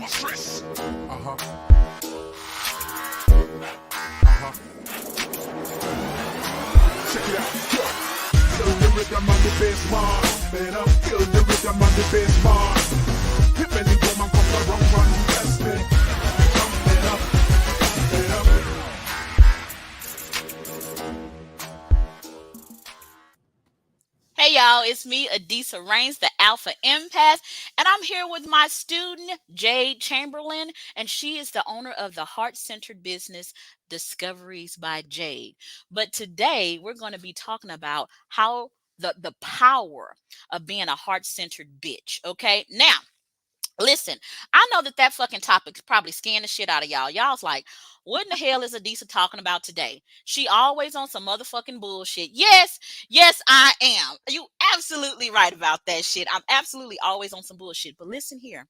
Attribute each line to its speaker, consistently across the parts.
Speaker 1: stress. Check it out. Feel the rhythm on the bass part. Better feel the rhythm on the bass part. Hit me the woman come the wrong one. Bless me. Jump it up. It up.
Speaker 2: Hey y'all, it's me, Adisa Rains, the Alpha Empath, and I'm here with my student, Jade Chamberlain, and she is the owner of the Heart Centered Business Discoveries by Jade. But today we're going to be talking about how the power of being a heart centered bitch. Okay, now listen, I know that fucking topic's probably scaring the shit out of y'all. Y'all's like, what in the hell is Adisa talking about today? She always on some motherfucking bullshit. Yes, yes, I am. You absolutely right about that shit. I'm absolutely always on some bullshit. But listen here,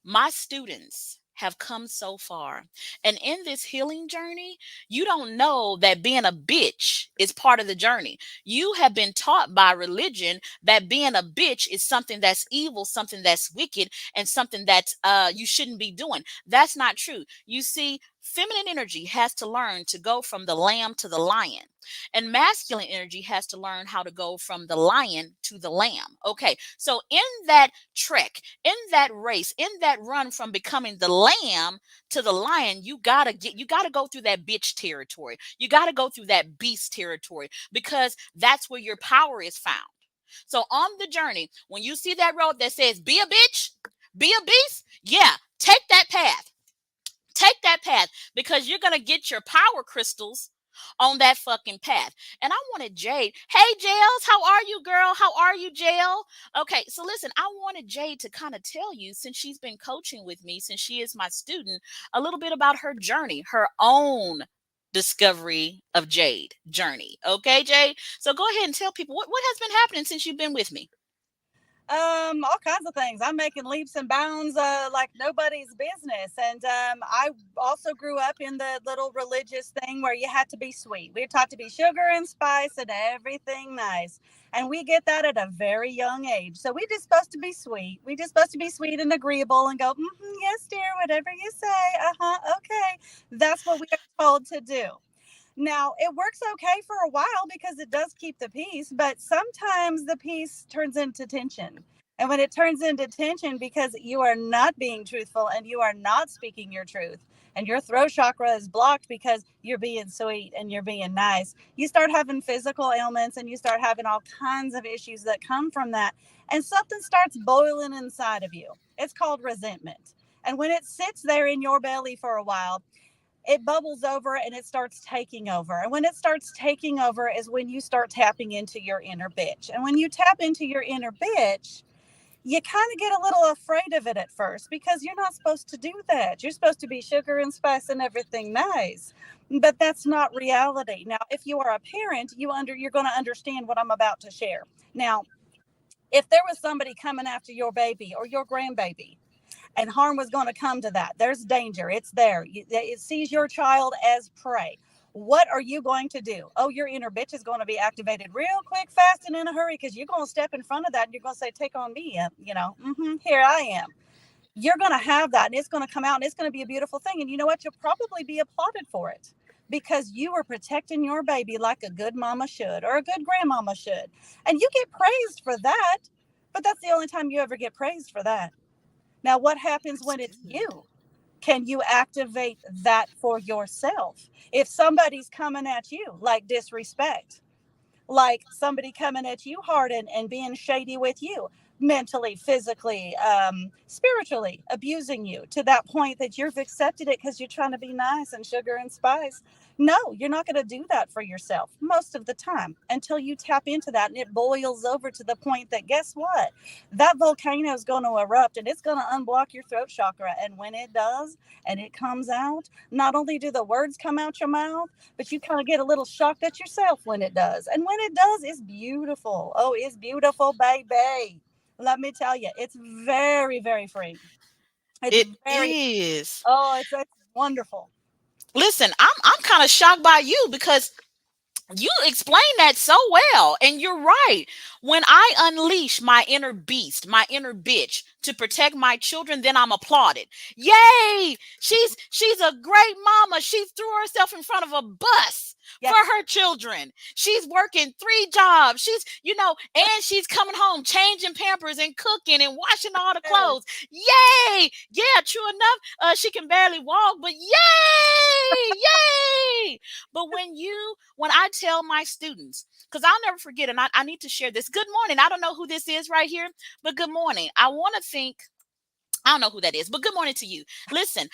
Speaker 2: my students have come so far. And in this healing journey, you don't know that being a bitch is part of the journey. You have been taught by religion that being a bitch is something that's evil, something that's wicked, and something that you shouldn't be doing. That's not true. You see, feminine energy has to learn to go from the lamb to the lion. And masculine energy has to learn how to go from the lion to the lamb. Okay, so in that trek, in that race, in that run from becoming the lamb to the lion, you gotta go through that bitch territory. You gotta go through that beast territory because that's where your power is found. So on the journey, when you see that road that says be a bitch, be a beast, yeah, take that path. Take that path because you're gonna get your power crystals on that fucking path. And I wanted Jade. Hey, Jails, how are you, girl? How are you, Jail? Okay, so listen, I wanted Jade to kind of tell you, since she's been coaching with me, since she is my student, a little bit about her journey, her own discovery of Jade journey. Okay, Jade? So go ahead and tell people what has been happening since you've been with me.
Speaker 3: All kinds of things. I'm making leaps and bounds like nobody's business. And I also grew up in the little religious thing where you had to be sweet. We were taught to be sugar and spice and everything nice. And we get that at a very young age. So we're just supposed to be sweet. We're just supposed to be sweet and agreeable and go, yes, dear, whatever you say. Okay. That's what we are told to do. Now, it works okay for a while because it does keep the peace, but sometimes the peace turns into tension. And when it turns into tension because you are not being truthful and you are not speaking your truth, and your throat chakra is blocked because you're being sweet and you're being nice, you start having physical ailments and you start having all kinds of issues that come from that. And something starts boiling inside of you. It's called resentment. And when it sits there in your belly for a while, it bubbles over and it starts taking over. And when it starts taking over is when you start tapping into your inner bitch. And when you tap into your inner bitch, you kind of get a little afraid of it at first because you're not supposed to do that. You're supposed to be sugar and spice and everything nice. But that's not reality. Now, if you are a parent, you're going to understand what I'm about to share. Now, if there was somebody coming after your baby or your grandbaby, and harm was going to come to that. There's danger. It's there. It sees your child as prey. What are you going to do? Oh, your inner bitch is going to be activated real quick, fast, and in a hurry because you're going to step in front of that and you're going to say, take on me. Here I am. You're going to have that and it's going to come out and it's going to be a beautiful thing. And you know what? You'll probably be applauded for it because you were protecting your baby like a good mama should or a good grandmama should. And you get praised for that. But that's the only time you ever get praised for that. Now, what happens when it's you? Can you activate that for yourself? If somebody's coming at you like disrespect, like somebody coming at you hard and being shady with you, mentally, physically, spiritually abusing you to that point that you've accepted it because you're trying to be nice and sugar and spice. No, you're not going to do that for yourself most of the time until you tap into that and it boils over to the point that guess what? That volcano is going to erupt and it's going to unblock your throat chakra. And when it does and it comes out, not only do the words come out your mouth, but you kind of get a little shocked at yourself when it does. And when it does, it's beautiful. Oh, it's beautiful, baby. Let me tell you, it's very, very free. It's
Speaker 2: It
Speaker 3: very,
Speaker 2: is.
Speaker 3: oh, it's wonderful.
Speaker 2: Listen, I'm kind of shocked by you because You explain that so well, and you're right. When I unleash my inner beast, my inner bitch to protect my children, then I'm applauded. Yay! She's a great mama. She threw herself in front of a bus
Speaker 3: Yes.
Speaker 2: for her children. She's working 3 jobs. And she's coming home changing pampers and cooking and washing all the clothes. Yay! Yeah, true enough. She can barely walk, but yay! Yay! But when I tell my students, because I'll never forget, and I need to share this. Good morning. I don't know who this is right here, but good morning. I don't know who that is, but good morning to you. Listen,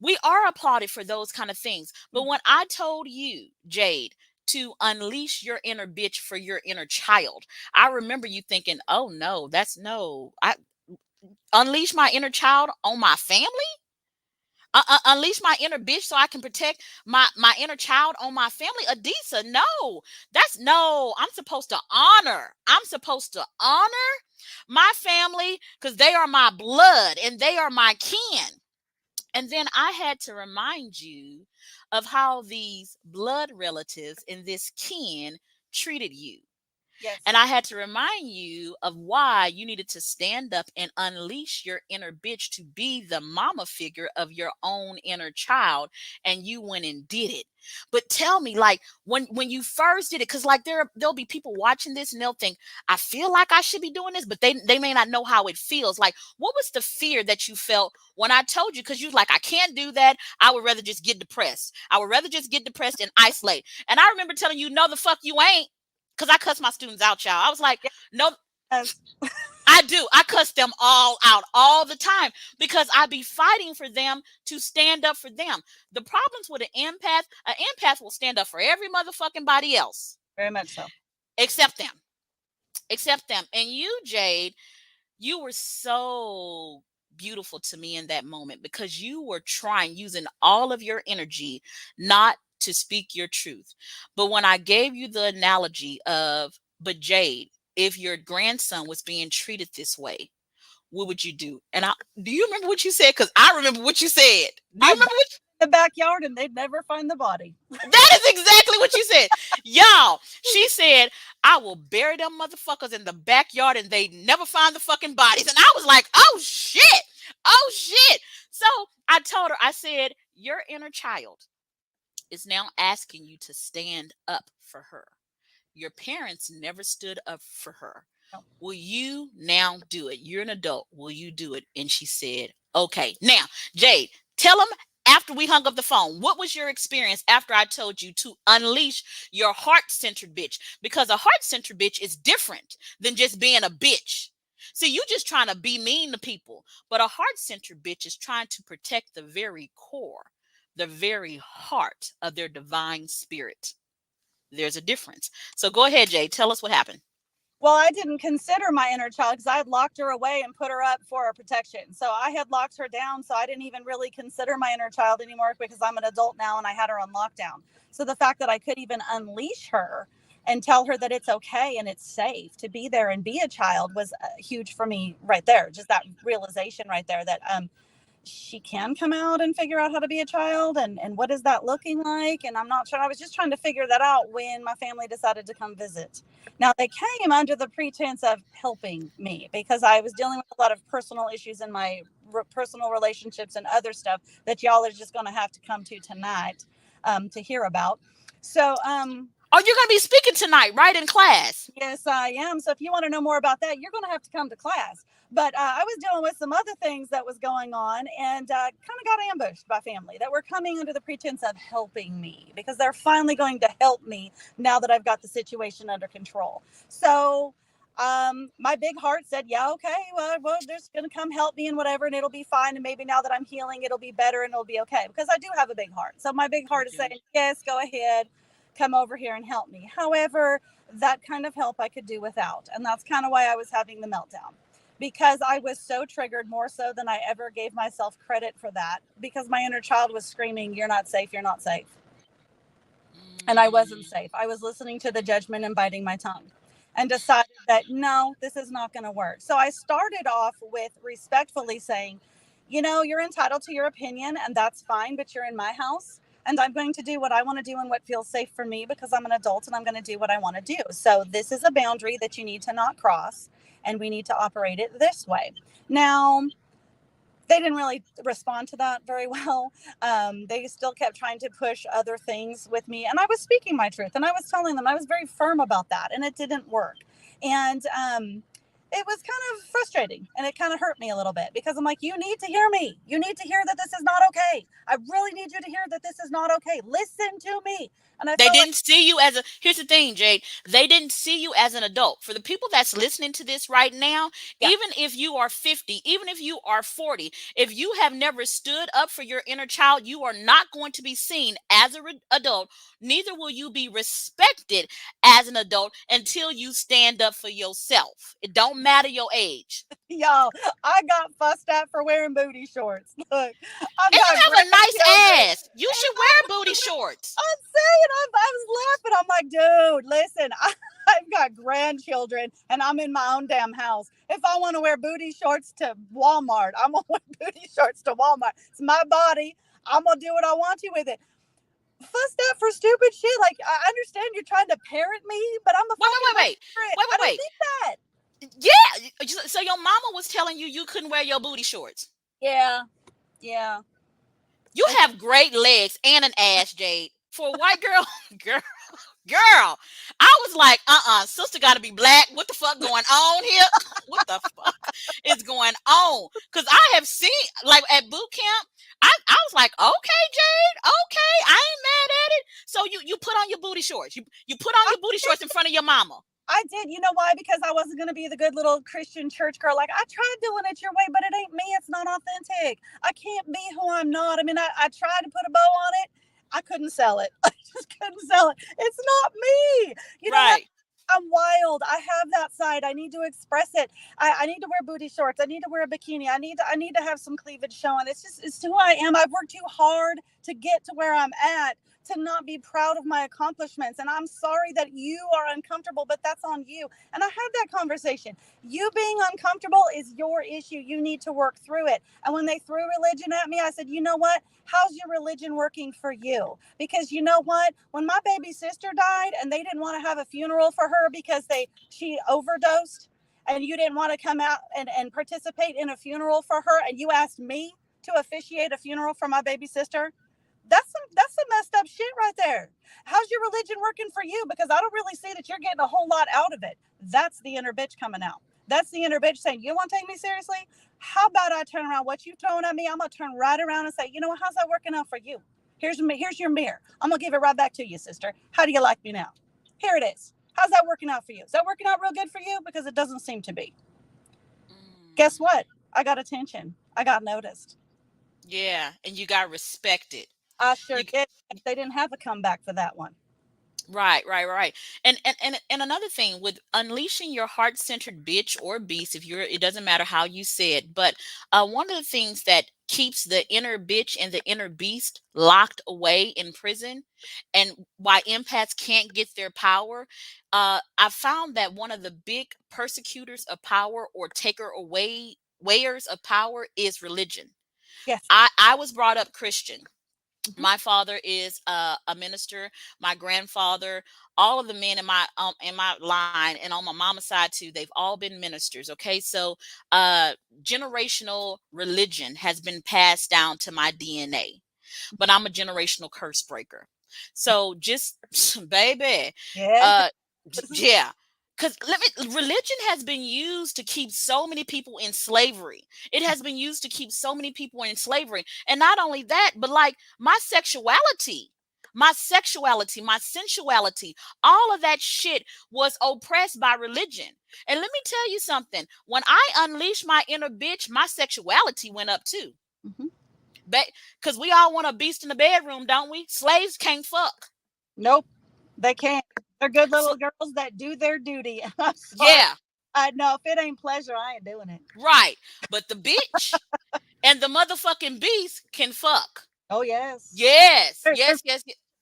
Speaker 2: we are applauded for those kind of things. But when I told you, Jade, to unleash your inner bitch for your inner child, I remember you thinking, oh no, I unleash my inner child on my family? Unleash my inner bitch so I can protect my inner child on my family. Adisa, no, no. I'm supposed to honor my family because they are my blood and they are my kin. And then I had to remind you of how these blood relatives in this kin treated you.
Speaker 3: Yes.
Speaker 2: And I had to remind you of why you needed to stand up and unleash your inner bitch to be the mama figure of your own inner child. And you went and did it. But tell me, like, when you first did it, because like there'll be people watching this and they'll think, I feel like I should be doing this, but they may not know how it feels. Like, what was the fear that you felt when I told you? Because you was like, I can't do that. I would rather just get depressed. I would rather just get depressed and isolate. And I remember telling you, no, the fuck you ain't. Because I cuss my students out, y'all. I was like, no,
Speaker 3: Yes.
Speaker 2: I do. I cuss them all out all the time because I be fighting for them to stand up for them. The problems with an empath will stand up for every motherfucking body else
Speaker 3: Very much so.
Speaker 2: except them. Except them. And you, Jade, you were so beautiful to me in that moment because you were trying, using all of your energy, not to speak your truth. But when I gave you the analogy of, but Jade, if your grandson was being treated this way, what would you do? And do you remember what you said? Because I remember what you said. Do you remember what
Speaker 3: the backyard and they'd never find the body.
Speaker 2: that is exactly what you said. Y'all, she said, I will bury them motherfuckers in the backyard and they never find the fucking bodies. And I was like, oh shit. Oh shit. So I told her, I said, your inner child is now asking you to stand up for her. Your parents never stood up for her.
Speaker 3: No.
Speaker 2: Will you now do it? You're an adult. Will you do it? And she said, okay. Now, Jade, tell them after we hung up the phone, what was your experience after I told you to unleash your heart-centered bitch? Because a heart-centered bitch is different than just being a bitch. See, you just trying to be mean to people, but a heart-centered bitch is trying to protect the very core, the very heart of their divine spirit. There's a difference. So go ahead, Jay. Tell us what happened.
Speaker 3: Well, I didn't consider my inner child because I had locked her away and put her up for her protection. So I had locked her down. So I didn't even really consider my inner child anymore because I'm an adult now and I had her on lockdown. So the fact that I could even unleash her and tell her that it's okay and it's safe to be there and be a child was huge for me right there. Just that realization right there that she can come out and figure out how to be a child and what is that looking like. And I'm not sure. I was just trying to figure that out when my family decided to come visit. Now they came under the pretense of helping me because I was dealing with a lot of personal issues in my personal relationships and other stuff that y'all are just going to have to come to tonight to hear about. So,
Speaker 2: oh, you're going to be speaking tonight, right, in class?
Speaker 3: Yes, I am. So if you want to know more about that, you're going to have to come to class. But I was dealing with some other things that was going on and kind of got ambushed by family that were coming under the pretense of helping me because they're finally going to help me now that I've got the situation under control. So my big heart said, yeah, okay, well, they're going to come help me and whatever, and it'll be fine. And maybe now that I'm healing, it'll be better and it'll be okay because I do have a big heart. So my big heart is saying, yes, go ahead, come over here and help me. However, that kind of help I could do without. And that's kind of why I was having the meltdown. Because I was so triggered, more so than I ever gave myself credit for that, because my inner child was screaming, you're not safe, you're not safe. And I wasn't safe. I was listening to the judgment and biting my tongue and decided that, no, this is not going to work. So I started off with respectfully saying, you know, you're entitled to your opinion and that's fine, but you're in my house and I'm going to do what I want to do and what feels safe for me because I'm an adult and I'm going to do what I want to do. So this is a boundary that you need to not cross, and we need to operate it this way. Now, they didn't really respond to that very well. They still kept trying to push other things with me. And I was speaking my truth and I was telling them I was very firm about that, and it didn't work. And it was kind of frustrating and it kind of hurt me a little bit because I'm like, you need to hear me. You need to hear that this is not okay. I really need you to hear that this is not okay. Listen to me. And I
Speaker 2: They
Speaker 3: felt
Speaker 2: didn't see you as a, here's the thing, Jade. They didn't see you as an adult. For the people that's listening to this right now,
Speaker 3: Yeah.
Speaker 2: even if you are 50, even if you are 40, if you have never stood up for your inner child, you are not going to be seen as an adult. Neither will you be respected as an adult until you stand up for yourself. It don't matter your age.
Speaker 3: y'all, I got fussed at for wearing booty shorts. Look, I've
Speaker 2: And you
Speaker 3: got
Speaker 2: have a nice
Speaker 3: grandchildren.
Speaker 2: ass. You should wear booty shorts.
Speaker 3: I'm saying, I was laughing. I'm like, dude, listen, I've got grandchildren and I'm in my own damn house. If I want to wear booty shorts to Walmart, I'm going to wear booty shorts to Walmart. It's my body. I'm going to do what I want to with it. Fussed at for stupid shit. Like, I understand you're trying to parent me, but I'm a
Speaker 2: Wait.
Speaker 3: I don't think that.
Speaker 2: Yeah. So your mama was telling you couldn't wear your booty shorts.
Speaker 3: Yeah.
Speaker 2: You have great legs and an ass, Jade. For a white girl, girl. I was like, sister got to be black. What the fuck going on here? What the fuck is going on? Because I have seen, like at boot camp, I was like, okay, Jade, okay, I ain't mad at it. So you put on your booty shorts. You put on your booty shorts in front of your mama.
Speaker 3: I did. You know why? Because I wasn't going to be the good little Christian church girl. Like, I tried doing it your way, but it ain't me. It's not authentic. I can't be who I'm not. I mean, I tried to put a bow on it. I couldn't sell it. I just couldn't sell it. It's not me. You know,
Speaker 2: Right.
Speaker 3: I'm wild. I have that side. I need to express it. I need to wear booty shorts. I need to wear a bikini. I need to have some cleavage showing. It's who I am. I've worked too hard to get to where I'm at, to not be proud of my accomplishments. And I'm sorry that you are uncomfortable, but that's on you. And I had that conversation. You being uncomfortable is your issue. You need to work through it. And when they threw religion at me, I said, you know what? How's your religion working for you? Because you know what? When my baby sister died and they didn't want to have a funeral for her because she overdosed, and you didn't want to come out and participate in a funeral for her, and you asked me to officiate a funeral for my baby sister, that's some messed up shit right there. How's your religion working for you? Because I don't really see that you're getting a whole lot out of it. That's the inner bitch coming out. That's the inner bitch saying, you want to take me seriously? How about I turn around? What you throwing at me, I'm going to turn right around and say, you know what? How's that working out for you? Here's your mirror. I'm going to give it right back to you, sister. How do you like me now? Here it is. How's that working out for you? Is that working out real good for you? Because it doesn't seem to be. Guess what? I got attention. I got noticed.
Speaker 2: Yeah, and you got respected.
Speaker 3: I sure did. They didn't have a comeback for that one.
Speaker 2: Right. And another thing with unleashing your heart-centered bitch or beast, it doesn't matter how you say it, but one of the things that keeps the inner bitch and the inner beast locked away in prison, and why empaths can't get their power, I found that one of the big persecutors of power or weighers of power is religion.
Speaker 3: Yes.
Speaker 2: I was brought up Christian. My father is a minister. My grandfather, all of the men in my line, and on my mama's side too, they've all been ministers. Okay, so generational religion has been passed down to my DNA, but I'm a generational curse breaker. So just baby,
Speaker 3: Yeah.
Speaker 2: yeah. Because religion has been used to keep so many people in slavery. It has been used to keep so many people in slavery. And not only that, but like my sexuality, my sensuality, all of that shit was oppressed by religion. And let me tell you something. When I unleashed my inner bitch, my sexuality went up too. Because we all want a beast in the bedroom, don't we? Slaves can't fuck.
Speaker 3: Nope, they can't. They're good little girls that do their duty.
Speaker 2: Yeah.
Speaker 3: I know if it ain't pleasure, I ain't doing it.
Speaker 2: Right. But the bitch and the motherfucking beast can fuck.
Speaker 3: Oh, yes.
Speaker 2: Yes.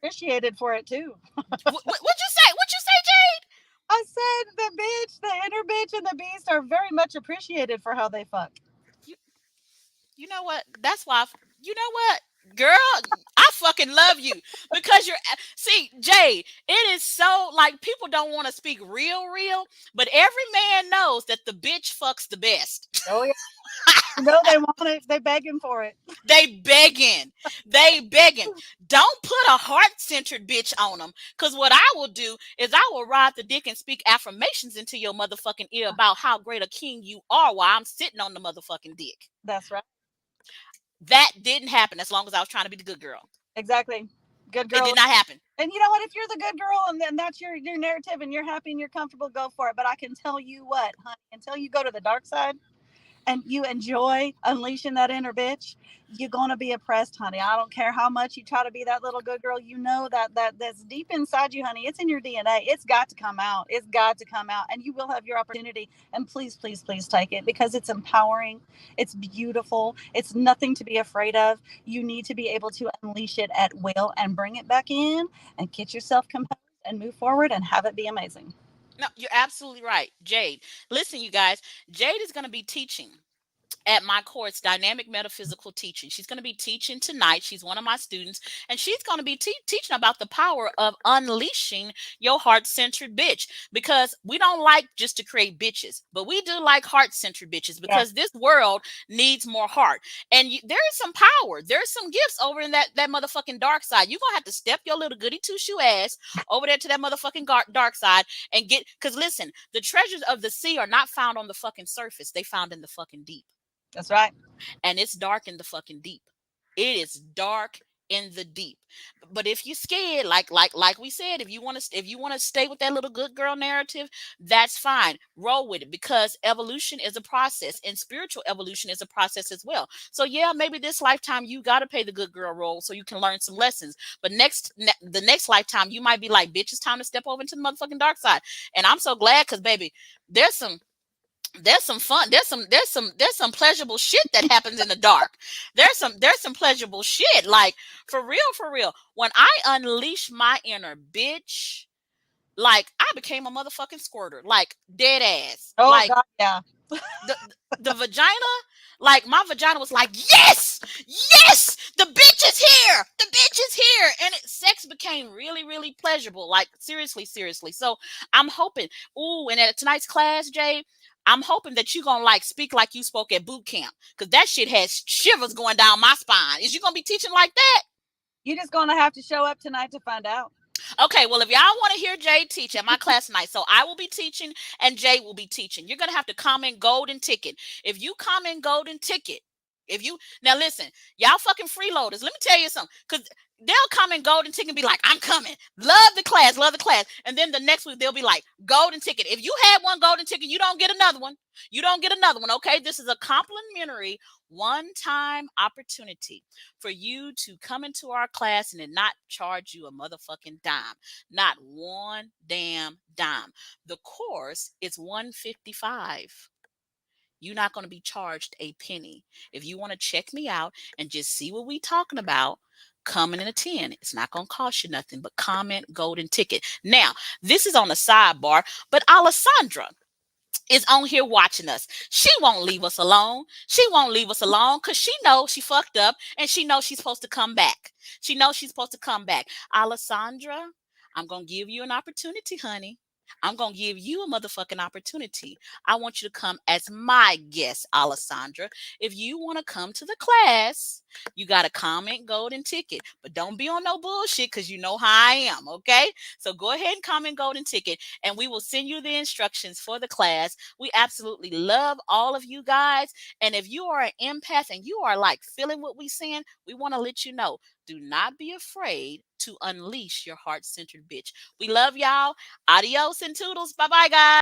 Speaker 3: Appreciated for it, too.
Speaker 2: What'd you say? What'd you say, Jade?
Speaker 3: I said the bitch, the inner bitch, and the beast are very much appreciated for how they fuck.
Speaker 2: You know what? That's why, you know what? Girl, I fucking love you because see, Jay, it is so like people don't want to speak real, but every man knows that the bitch fucks the best.
Speaker 3: Oh yeah. You know they want it. They begging for it.
Speaker 2: They begging. They begging. Don't put a heart-centered bitch on them. Cause what I will do is I will ride the dick and speak affirmations into your motherfucking ear about how great a king you are while I'm sitting on the motherfucking dick.
Speaker 3: That's right.
Speaker 2: That didn't happen as long as I was trying to be the good girl.
Speaker 3: Exactly. Good
Speaker 2: It
Speaker 3: girl.
Speaker 2: did not happen.
Speaker 3: And you know what? If you're the good girl and then that's your narrative and you're happy and you're comfortable, go for it. But I can tell you what, honey, until you go to the dark side and you enjoy unleashing that inner bitch, you're gonna be oppressed, honey. I don't care how much you try to be that little good girl. You know that's deep inside you, honey. It's in your DNA. It's got to come out. It's got to come out, and you will have your opportunity. And please, please, please take it because it's empowering. It's beautiful. It's nothing to be afraid of. You need to be able to unleash it at will and bring it back in and get yourself composed and move forward and have it be amazing.
Speaker 2: No, you're absolutely right, Jade. Listen, you guys, Jade is going to be teaching at my course, Dynamic Metaphysical Teaching. She's going to be teaching tonight. She's one of my students, and she's going to be teaching about the power of unleashing your heart-centered bitch, because we don't like just to create bitches, but we do like heart-centered bitches
Speaker 3: Yeah.
Speaker 2: because this world needs more heart. And there is some power. There's some gifts over in that motherfucking dark side. You're going to have to step your little goody two-shoe ass over there to that motherfucking dark side and get, because listen, the treasures of the sea are not found on the fucking surface. They found in the fucking deep.
Speaker 3: That's right.
Speaker 2: And it's dark in the fucking deep. It is dark in the deep. But if you're scared, like we said, if you want to stay with that little good girl narrative, that's fine. Roll with it, because evolution is a process and spiritual evolution is a process as well. So yeah, maybe this lifetime you got to pay the good girl role so you can learn some lessons. But the next lifetime you might be like, bitch, it's time to step over into the motherfucking dark side. And I'm so glad, because baby, there's some fun, there's some pleasurable shit that happens in the dark. There's some pleasurable shit, like for real, when I unleash my inner bitch, like I became a motherfucking squirter, like dead ass,
Speaker 3: Oh
Speaker 2: like
Speaker 3: God, yeah.
Speaker 2: the the vagina, like my vagina was like, yes, the bitch is here, and sex became really pleasurable, like seriously. So I'm hoping, ooh, and at tonight's class, Jay, I'm hoping that you're gonna like speak like you spoke at boot camp, because that shit has shivers going down my spine. Is you gonna be teaching like that?
Speaker 3: You're just gonna have to show up tonight to find out.
Speaker 2: Okay, well, if y'all want to hear Jay teach at my class tonight, so I will be teaching and Jay will be teaching. You're gonna have to comment golden ticket. If you comment golden ticket, if you now listen, y'all fucking freeloaders, let me tell you something, because they'll comment golden ticket and be like, I'm coming, love the class, and then the next week they'll be like, golden ticket. If you had one golden ticket, you don't get another one. You don't get another one. Okay, this is a complimentary one-time opportunity for you to come into our class and it not charge you a motherfucking dime. Not one damn dime. The course is $155. You're not going to be charged a penny. If you want to check me out and just see what we talking about, come in a 10. It's not going to cost you nothing, but comment golden ticket. Now, this is on the sidebar, but Alessandra is on here watching us. She won't leave us alone. She won't leave us alone because she knows she fucked up and she knows she's supposed to come back. She knows she's supposed to come back. Alessandra, I'm going to give you an opportunity, honey. I'm going to give you a motherfucking opportunity. I want you to come as my guest, Alessandra. If you want to come to the class, you got to comment golden ticket, but don't be on no bullshit because you know how I am, okay? So go ahead and comment golden ticket and we will send you the instructions for the class. We absolutely love all of you guys. And if you are an empath and you are like feeling what we're saying, we want to let you know, do not be afraid to unleash your heart-centered bitch. We love y'all. Adios and toodles. Bye-bye, guys.